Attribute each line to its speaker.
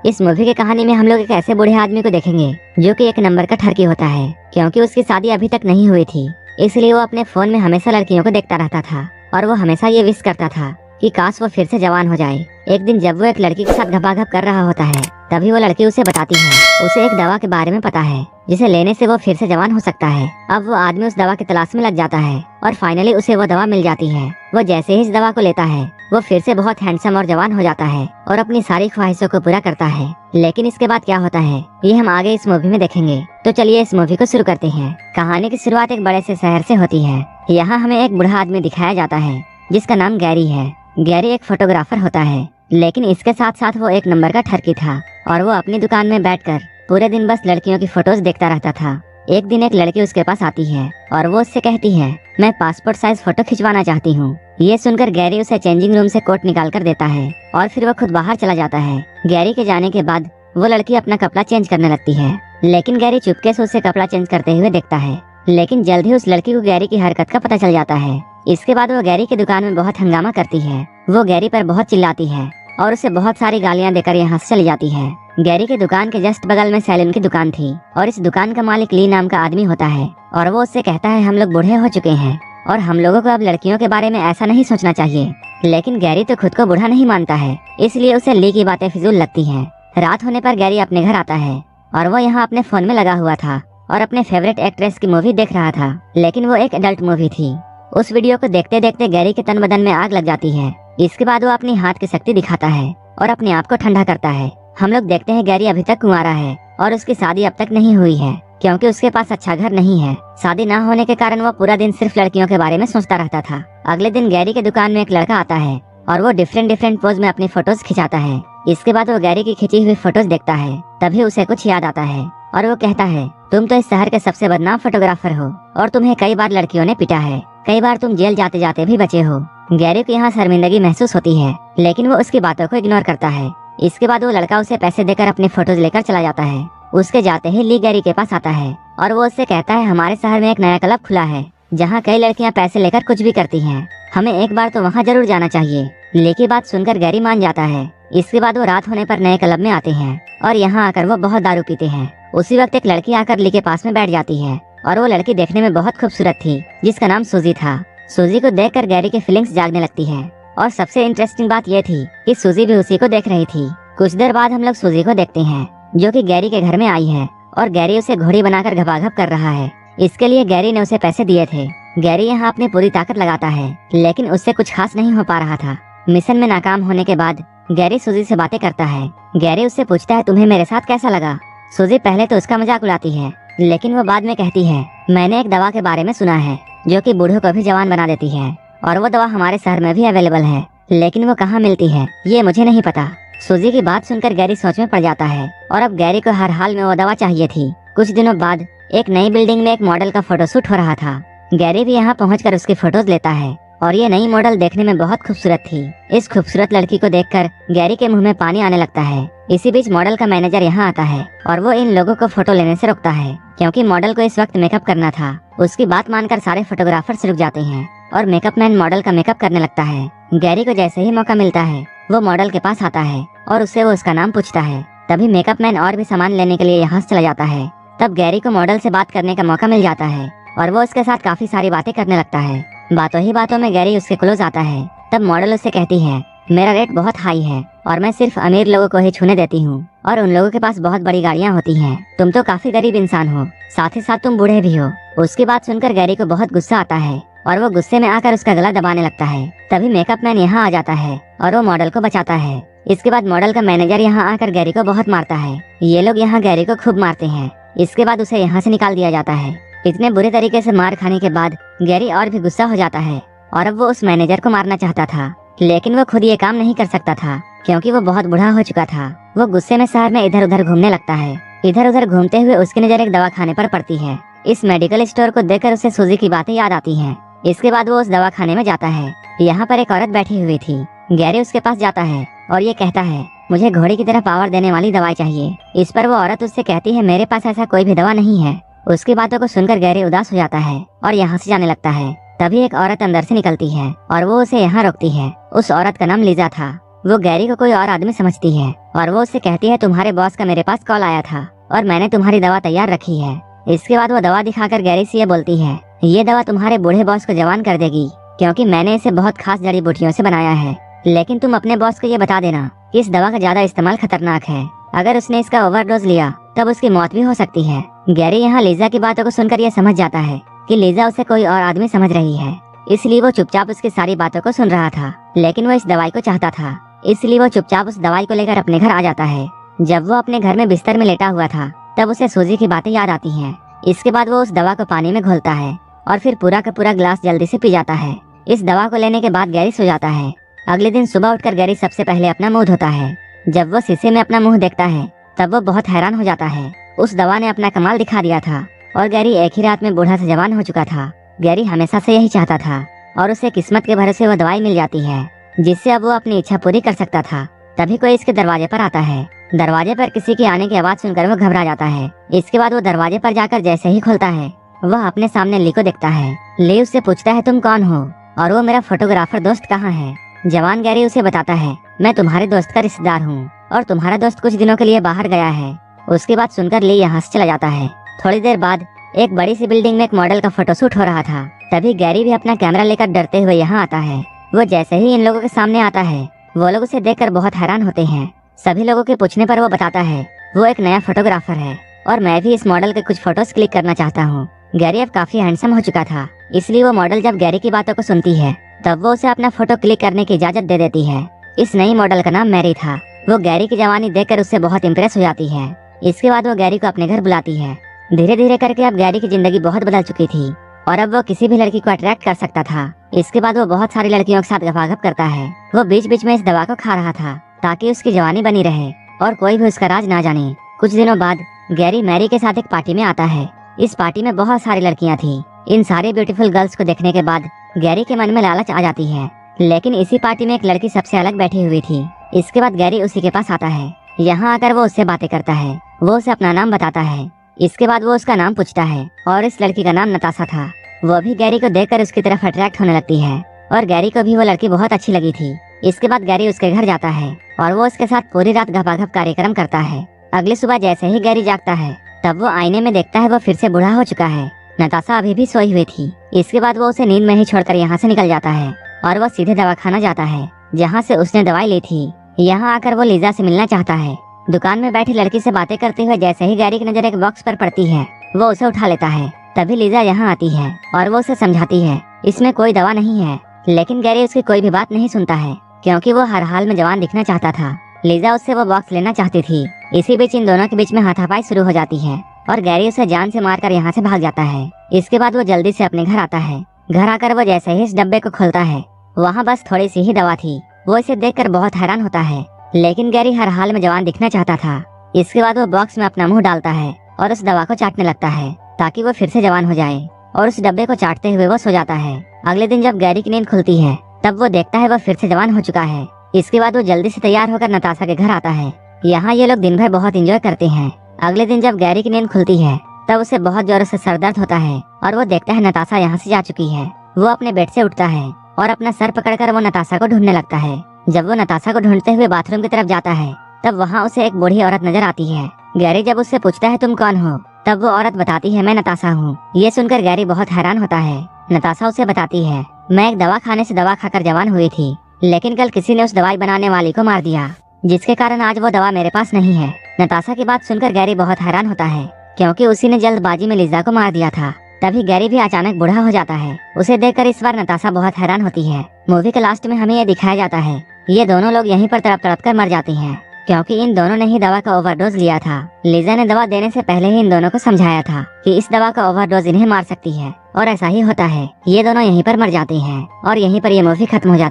Speaker 1: इस मूवी की कहानी में हम लोग एक ऐसे बूढ़े आदमी को देखेंगे जो कि एक नंबर का ठरकी होता है, क्योंकि उसकी शादी अभी तक नहीं हुई थी। इसलिए वो अपने फोन में हमेशा लड़कियों को देखता रहता था और वो हमेशा ये विश करता था कि काश वो फिर से जवान हो जाए। एक दिन जब वो एक लड़की के साथ घपाघप कर रहा होता है, तभी वो लड़की उसे बताती है उसे एक दवा के बारे में पता है जिसे लेने से वो फिर से जवान हो सकता है। अब वो आदमी उस दवा की तलाश में लग जाता है और फाइनली उसे वो दवा मिल जाती है। वो जैसे ही इस दवा को लेता है वो फिर से बहुत हैंडसम और जवान हो जाता है और अपनी सारी ख्वाहिशों को पूरा करता है। लेकिन इसके बाद क्या होता है ये हम आगे इस मूवी में देखेंगे। तो चलिए इस मूवी को शुरू करते हैं। कहानी की शुरुआत एक बड़े से शहर से होती है। यहाँ हमें एक बूढ़ा आदमी दिखाया जाता है जिसका नाम गैरी है। गैरी एक फोटोग्राफर होता है, लेकिन इसके साथ साथ वो एक नंबर का ठरकी था और वो अपनी दुकान में बैठकर पूरे दिन बस लड़कियों की फोटोज देखता रहता था। एक दिन एक लड़की उसके पास आती है और वो उससे कहती है, मैं पासपोर्ट साइज फोटो खिंचवाना चाहती हूँ। ये सुनकर गैरी उसे चेंजिंग रूम से कोट निकाल कर देता है और फिर वो खुद बाहर चला जाता है। गैरी के जाने के बाद वो लड़की अपना कपड़ा चेंज करने लगती है, लेकिन गैरी चुपके से उसे कपड़ा चेंज करते हुए देखता है। लेकिन जल्द ही उस लड़की को गैरी की हरकत का पता चल जाता है। इसके बाद वो गैरी की दुकान में बहुत हंगामा करती है। वो गैरी पर बहुत चिल्लाती है और उसे बहुत सारी गालियाँ देकर यहाँ से चली जाती है। गैरी की दुकान के जस्ट बगल में सैलून की दुकान थी और इस दुकान का मालिक ली नाम का आदमी होता है और वो उससे कहता है, हम लोग बूढ़े हो चुके हैं और हम लोगों को अब लड़कियों के बारे में ऐसा नहीं सोचना चाहिए। लेकिन गैरी तो खुद को बूढ़ा नहीं मानता है, इसलिए उसे ली की बातें फिजूल लगती हैं। रात होने पर गैरी अपने घर आता है और वो यहाँ अपने फोन में लगा हुआ था और अपने फेवरेट एक्ट्रेस की मूवी देख रहा था, लेकिन वो एक एडल्ट मूवी थी। उस वीडियो को देखते देखते गैरी के तन बदन में आग लग जाती है। इसके बाद वो अपनी हाथ की शक्ति दिखाता है और अपने आप को ठंडा करता है। हम लोग देखते हैं गैरी अभी तक कुंवारा है और उसकी शादी अब तक नहीं हुई है, क्योंकि उसके पास अच्छा घर नहीं है। शादी ना होने के कारण वो पूरा दिन सिर्फ लड़कियों के बारे में सोचता रहता था। अगले दिन गैरी के दुकान में एक लड़का आता है और वो डिफरेंट पोज में अपनी फोटोज खिंचाता है। इसके बाद वो गैरी की खिंची हुई फोटोज देखता है, तभी उसे कुछ याद आता है और वो कहता है, तुम तो इस शहर के सबसे बदनाम फोटोग्राफर हो और तुम्हें कई बार लड़कियों ने पिटा है, कई बार तुम जेल जाते जाते भी बचे हो। गैरी को यहाँ शर्मिंदगी महसूस होती है, लेकिन वो उसकी बातों को इग्नोर करता है। इसके बाद वो लड़का उसे पैसे देकर अपनी फोटोज लेकर चला जाता है। उसके जाते ही ली गैरी के पास आता है और वो उससे कहता है, हमारे शहर में एक नया क्लब खुला है जहाँ कई लड़कियाँ पैसे लेकर कुछ भी करती हैं, हमें एक बार तो वहाँ जरूर जाना चाहिए। ली की बात सुनकर गैरी मान जाता है। इसके बाद वो रात होने पर नए क्लब में आते हैं और यहाँ आकर वो बहुत दारू पीते हैं। उसी वक्त एक लड़की आकर ली के पास में बैठ जाती है और वो लड़की देखने में बहुत खूबसूरत थी, जिसका नाम सूजी था। सूजी को देखकर गैरी की फीलिंग्स जागने लगती है और सबसे इंटरेस्टिंग बात यह थी कि सूजी भी उसी को देख रही थी। कुछ देर बाद हम लोग सूजी को देखते हैं जो कि गैरी के घर में आई है और गैरी उसे घोड़ी बनाकर घपाघप कर रहा है। इसके लिए गैरी ने उसे पैसे दिए थे। गैरी यहाँ अपनी पूरी ताकत लगाता है, लेकिन उससे कुछ खास नहीं हो पा रहा था। मिशन में नाकाम होने के बाद गैरी सूजी से बातें करता है। गैरी उससे पूछता है, तुम्हें मेरे साथ कैसा लगा? सूजी पहले तो उसका मजाक उड़ाती है, लेकिन वो बाद में कहती है, मैंने एक दवा के बारे में सुना है जो कि बूढ़ों को भी जवान बना देती है और वो दवा हमारे शहर में भी अवेलेबल है, लेकिन वो कहाँ मिलती है ये मुझे नहीं पता। सूजी की बात सुनकर गैरी सोच में पड़ जाता है और अब गैरी को हर हाल में वो दवा चाहिए थी। कुछ दिनों बाद एक नई बिल्डिंग में एक मॉडल का फोटोशूट हो रहा था। गैरी भी यहाँ पहुँचकर उसकी फोटोज लेता है और ये नई मॉडल देखने में बहुत खूबसूरत थी। इस खूबसूरत लड़की को देखकर गैरी के मुंह में पानी आने लगता है। इसी बीच मॉडल का मैनेजर यहाँ आता है और वो इन लोगों को फोटो लेने से रोकता है, क्योंकि मॉडल को इस वक्त मेकअप करना था। उसकी बात मानकर सारे फोटोग्राफर्स रुक जाते हैं और मेकअप मैन मॉडल का मेकअप करने लगता है। गैरी को जैसे ही मौका मिलता है वो मॉडल के पास आता है और उससे वो उसका नाम पूछता है। तभी मेकअप मैन और भी सामान लेने के लिए यहाँ से चला जाता है। तब गैरी को मॉडल से बात करने का मौका मिल जाता है और वो उसके साथ काफी सारी बातें करने लगता है। बातों ही बातों में गैरी उसके क्लोज आता है। तब मॉडल उससे कहती है, मेरा रेट बहुत हाई है और मैं सिर्फ अमीर लोगों को ही छूने देती हूँ और उन लोगों के पास बहुत बड़ी गाड़ियाँ होती हैं। तुम तो काफी गरीब इंसान हो, साथ ही साथ तुम बूढ़े भी हो। उसकी बात सुनकर गैरी को बहुत गुस्सा आता है और वो गुस्से में आकर उसका गला दबाने लगता है। तभी मेकअप मैन यहाँ आ जाता है और वो मॉडल को बचाता है। इसके बाद मॉडल का मैनेजर यहाँ आकर गैरी को बहुत मारता है। ये लोग यहाँ गैरी को खूब मारते हैं। इसके बाद उसे यहाँ से निकाल दिया जाता है। इतने बुरे तरीके से मार खाने के बाद गैरी और भी गुस्सा हो जाता है और अब वो उस मैनेजर को मारना चाहता था, लेकिन वो खुद ये काम नहीं कर सकता था क्योंकि वो बहुत बूढ़ा हो चुका था। वो गुस्से में शहर में इधर उधर घूमने लगता है। इधर उधर घूमते हुए उसकी नजर एक दवा खाने पर पड़ती है। इस मेडिकल स्टोर को देखकर उसे सूजी की बातें याद आती हैं। इसके बाद वो उस दवा खाने में जाता है। यहाँ पर एक औरत बैठी हुई थी। गैरी उसके पास जाता है और ये कहता है, मुझे घोड़ी की तरह पावर देने वाली दवाई चाहिए। इस पर वो औरत उससे कहती है, मेरे पास ऐसा कोई भी दवा नहीं है। उसकी बातों को सुनकर गैरी उदास हो जाता है और यहाँ से जाने लगता है। तभी एक औरत अंदर से निकलती है और वो उसे यहाँ रोकती है। उस औरत का नाम लीजा था। वो गैरी को कोई और आदमी समझती है और वो उससे कहती है तुम्हारे बॉस का मेरे पास कॉल आया था और मैंने तुम्हारी दवा तैयार रखी है। इसके बाद वो दवा दिखाकर गैरी से ये बोलती है ये दवा तुम्हारे बूढ़े बॉस को जवान कर देगी, क्योंकि मैंने इसे बहुत खास जड़ी बूटियों से बनाया है। लेकिन तुम अपने बॉस को ये बता देना कि इस दवा का ज्यादा इस्तेमाल खतरनाक है। अगर उसने इसका ओवरडोज लिया तब उसकी मौत भी हो सकती है। गैरी यहाँ लीजा की बातों को सुनकर ये समझ जाता है कि लीजा उसे कोई और आदमी समझ रही है, इसलिए वो चुपचाप उसकी सारी बातों को सुन रहा था। लेकिन वो इस दवाई को चाहता था, इसलिए वो चुपचाप उस दवाई को लेकर अपने घर आ जाता है। जब वो अपने घर में बिस्तर में लेटा हुआ था तब उसे सूजी की बातें याद आती हैं। इसके बाद वो उस दवा को पानी में घोलता है और फिर पूरा का पूरा ग्लास जल्दी से पी जाता है। इस दवा को लेने के बाद गैरी सो जाता है। अगले दिन सुबह उठकर गैरी सबसे पहले अपना मुंह धोता है। जब वो शीशे में अपना मुंह देखता है तब वो बहुत हैरान हो जाता है। उस दवा ने अपना कमाल दिखा दिया था और गैरी एक ही रात में बूढ़ा से जवान हो चुका था। गैरी हमेशा से यही चाहता था और उसे किस्मत के भरोसे वो दवाई मिल जाती है जिससे अब वो अपनी इच्छा पूरी कर सकता था। तभी कोई इसके दरवाजे पर आता है। दरवाजे पर किसी के आने की आवाज सुनकर वो घबरा जाता है। इसके बाद वो दरवाजे पर जाकर जैसे ही खोलता है वह अपने सामने ली को देखता है। ली उससे पूछता है तुम कौन हो और वो मेरा फोटोग्राफर दोस्त कहाँ है। जवान गैरी उसे बताता है मैं तुम्हारे दोस्त का रिश्तेदार हूँ और तुम्हारा दोस्त कुछ दिनों के लिए बाहर गया है। उसकी बात सुनकर ली यहाँ से चला जाता है। थोड़ी देर बाद एक बड़ी सी बिल्डिंग में एक मॉडल का फोटोशूट हो रहा था। तभी गैरी भी अपना कैमरा लेकर डरते हुए यहाँ आता है। वो जैसे ही इन लोगों के सामने आता है वो लोग उसे देखकर बहुत हैरान होते हैं। सभी लोगों के पूछने पर वो बताता है वो एक नया फोटोग्राफर है और मैं भी इस मॉडल के कुछ फोटोज क्लिक करना चाहता हूँ। गैरी अब काफी हैंडसम हो चुका था, इसलिए वो मॉडल जब गैरी की बातों को सुनती है तब वो उसे अपना फोटो क्लिक करने की इजाजत दे देती है। इस नई मॉडल का नाम मैरी था। वो गैरी की जवानी देखकर उससे बहुत इम्प्रेस हो जाती है। इसके बाद वो गैरी को अपने घर बुलाती है। धीरे धीरे करके अब गैरी की जिंदगी बहुत बदल चुकी थी और अब वो किसी भी लड़की को अट्रैक्ट कर सकता था। इसके बाद वो बहुत सारी लड़कियों के साथ गपागप करता है। वो बीच बीच में इस दवा को खा रहा था ताकि उसकी जवानी बनी रहे और कोई भी उसका राज ना जाने। कुछ दिनों बाद गैरी मैरी के साथ एक पार्टी में आता है। इस पार्टी में बहुत सारी लड़कियां थी। इन सारी ब्यूटीफुल गर्ल्स को देखने के बाद गैरी के मन में लालच आ जाती है, लेकिन इसी पार्टी में एक लड़की सबसे अलग बैठी हुई थी। इसके बाद गैरी उसी के पास आता है। यहाँ आकर वो उससे बातें करता है। वो उसे अपना नाम बताता है। इसके बाद वो उसका नाम पूछता है और इस लड़की का नाम नताशा था। वो भी गैरी को देखकर उसकी तरफ अट्रैक्ट होने लगती है और गैरी को भी वो लड़की बहुत अच्छी लगी थी। इसके बाद गैरी उसके घर जाता है और वो उसके साथ पूरी रात गपागप कार्यक्रम करता है। अगली सुबह जैसे ही गैरी जागता है तब वो आईने में देखता है वो फिर से बूढ़ा हो चुका है। नताशा अभी भी सोई हुई थी। इसके बाद वो उसे नींद में ही छोड़कर यहाँ से निकल जाता है और वो सीधे दवाखाना जाता है जहाँ से उसने दवाई ली थी। यहाँ आकर वो लीजा से मिलना चाहता है। दुकान में बैठी लड़की से बातें करते हुए जैसे ही गैरी की नजर एक बॉक्स पर पड़ती है वो उसे उठा लेता है। तभी लीजा यहाँ आती है और वो उसे समझाती है इसमें कोई दवा नहीं है, लेकिन गैरी उसकी कोई भी बात नहीं सुनता है क्योंकि वो हर हाल में जवान दिखना चाहता था। लीजा उससे वो बॉक्स लेना चाहती थी। इसी बीच इन दोनों के बीच में हाथापाई शुरू हो जाती है और गैरी उसे जान से मारकर यहाँ से भाग जाता है। इसके बाद वो जल्दी से अपने घर आता है। घर आकर वो जैसे ही इस डब्बे को खोलता है वहाँ बस थोड़ी सी ही दवा थी। वो इसे देखकर बहुत हैरान होता है, लेकिन गैरी हर हाल में जवान दिखना चाहता था। इसके बाद वो बॉक्स में अपना मुंह डालता है और उस दवा को चाटने लगता है ताकि वो फिर से जवान हो जाए और उस डब्बे को चाटते हुए वो सो जाता है। अगले दिन जब गैरी की नींद खुलती है तब वो देखता है वो फिर से जवान हो चुका है। इसके बाद वो जल्दी से तैयार होकर नताशा के घर आता है। यहाँ ये लोग दिन भर बहुत एंजॉय करते हैं। अगले दिन जब गैरी की नींद खुलती है तब उसे बहुत जोरों से सर दर्द होता है और वो देखता है नताशा यहाँ से जा चुकी है। वो अपने बेड से उठता है और अपना सर पकड़कर वो नताशा को ढूंढने लगता है। जब वो नताशा को ढूंढते हुए बाथरूम की तरफ जाता है तब वहाँ उसे एक बूढ़ी औरत नजर आती है। गैरी जब उससे पूछता है तुम कौन हो तब वो औरत बताती है मैं नताशा हूँ। ये सुनकर गैरी बहुत हैरान होता है। नताशा उसे बताती है मैं एक दवा खाने से दवा खाकर जवान हुई थी, लेकिन कल किसी ने उस दवाई बनाने वाली को मार दिया जिसके कारण आज वो दवा मेरे पास नहीं है। नताशा की बात सुनकर गैरी बहुत हैरान होता है क्योंकि उसी ने जल्दबाजी में लीजा को मार दिया था। तभी गैरी भी अचानक बूढ़ा हो जाता है। उसे देखकर इस बार नताशा बहुत हैरान होती है। मूवी के लास्ट में हमें ये दिखाया जाता है ये दोनों लोग यहीं पर तड़प तड़प कर मर जाते हैं क्योंकि इन दोनों ने ही दवा का ओवरडोज लिया था। लीजा ने दवा देने से पहले ही इन दोनों को समझाया था कि इस दवा का ओवरडोज इन्हें मार सकती है और ऐसा ही होता है। ये दोनों यहीं पर मर जाते हैं और यहीं पर ये मूवी खत्म हो जाती है।